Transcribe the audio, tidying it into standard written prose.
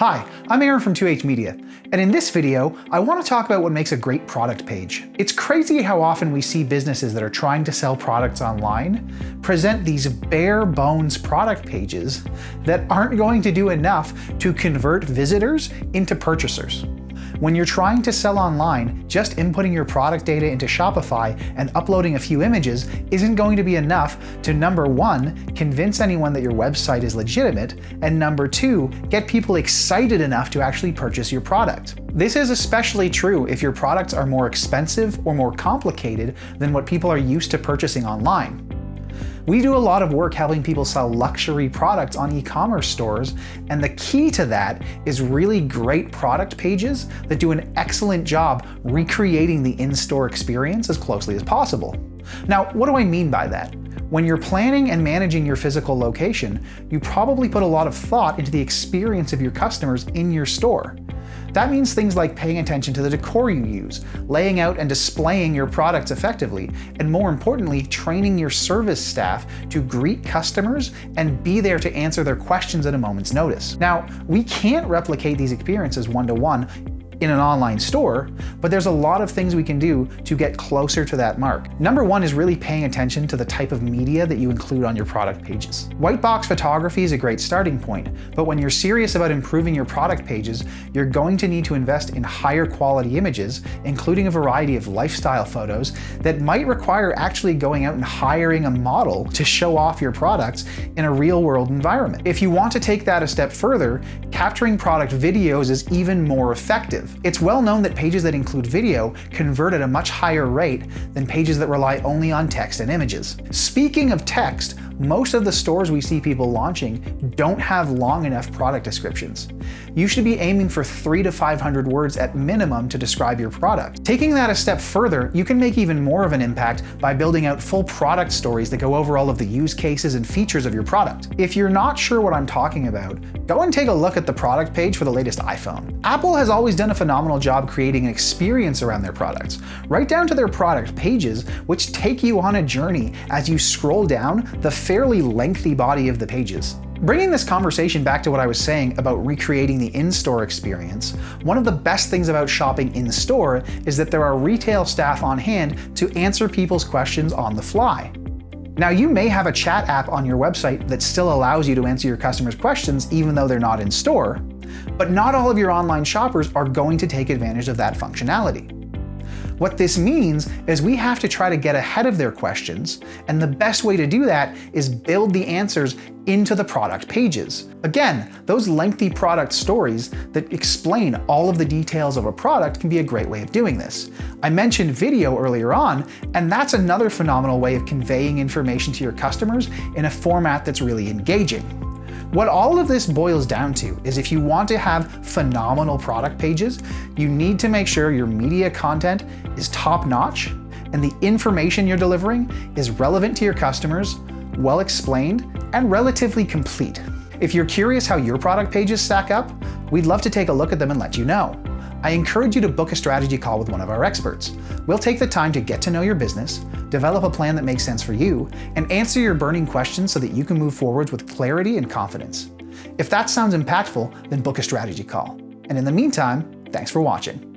Hi, I'm Aaron from 2H Media, and in this video, I want to talk about what makes a great product page. It's crazy how often we see businesses that are trying to sell products online present these bare bones product pages that aren't going to do enough to convert visitors into purchasers. When you're trying to sell online, just inputting your product data into Shopify and uploading a few images isn't going to be enough to, number one, convince anyone that your website is legitimate, and number two, get people excited enough to actually purchase your product. This is especially true if your products are more expensive or more complicated than what people are used to purchasing online. We do a lot of work helping people sell luxury products on e-commerce stores, and the key to that is really great product pages that do an excellent job recreating the in-store experience as closely as possible. Now, what do I mean by that? When you're planning and managing your physical location, you probably put a lot of thought into the experience of your customers in your store. That means things like paying attention to the decor you use, laying out and displaying your products effectively, and more importantly, training your service staff to greet customers and be there to answer their questions at a moment's notice. Now, we can't replicate these experiences one-to-one in an online store, but there's a lot of things we can do to get closer to that mark. Number one is really paying attention to the type of media that you include on your product pages. White box photography is a great starting point, but when you're serious about improving your product pages, you're going to need to invest in higher quality images, including a variety of lifestyle photos that might require actually going out and hiring a model to show off your products in a real-world environment. If you want to take that a step further, capturing product videos is even more effective. It's well known that pages that include video convert at a much higher rate than pages that rely only on text and images. Speaking of text, most of the stores we see people launching don't have long enough product descriptions. You should be aiming for 300 to 500 words at minimum to describe your product. Taking that a step further, you can make even more of an impact by building out full product stories that go over all of the use cases and features of your product. If you're not sure what I'm talking about, go and take a look at the product page for the latest iPhone. Apple has always done a phenomenal job creating an experience around their products, right down to their product pages, which take you on a journey as you scroll down the fairly lengthy body of the pages. Bringing this conversation back to what I was saying about recreating the in-store experience, one of the best things about shopping in store is that there are retail staff on hand to answer people's questions on the fly. Now, you may have a chat app on your website that still allows you to answer your customers' questions even though they're not in store, but not all of your online shoppers are going to take advantage of that functionality. What this means is we have to try to get ahead of their questions, and the best way to do that is build the answers into the product pages. Again, those lengthy product stories that explain all of the details of a product can be a great way of doing this. I mentioned video earlier on, and that's another phenomenal way of conveying information to your customers in a format that's really engaging. What all of this boils down to is if you want to have phenomenal product pages, you need to make sure your media content is top-notch and the information you're delivering is relevant to your customers, well explained, and relatively complete. If you're curious how your product pages stack up, we'd love to take a look at them and let you know. I encourage you to book a strategy call with one of our experts. We'll take the time to get to know your business, develop a plan that makes sense for you, and answer your burning questions so that you can move forwards with clarity and confidence. If that sounds impactful, then book a strategy call. And in the meantime, thanks for watching.